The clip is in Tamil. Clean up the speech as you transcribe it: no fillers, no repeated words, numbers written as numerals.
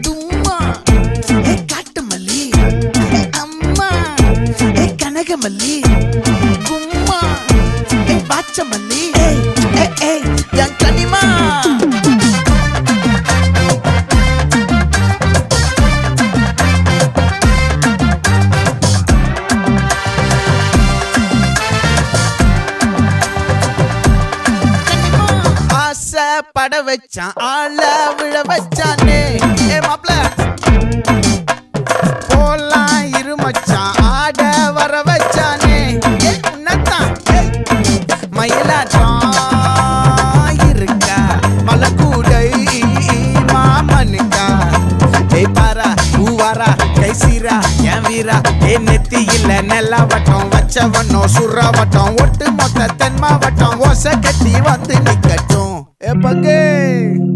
தும்மா ஏ காட்டு மல்லி அம்மா ஏ கனகமல்லி கும்மா ஏ பாச்ச மல்லி என் கனிமா பட வச்சான் ஆள விழ வச்சானே ஏ மாப்ள போலாம் இருமச்சான் ஆட வர வச்சானே உன்னத்தான் மயிலாட்டம் இருக்கா மலக்கூடை மாமனுக்கா ஏய் பாரா பூவாரா கைசீரா என் வீரா ஏ நெத்தி இல்ல நெல்லா வட்டம் வச்சவனோ சுறா வட்டம் ஒட்டு மொத்த தென் மாவட்டம் ஓசை கட்டி வந்து நிக்கட்டும். É pra quem?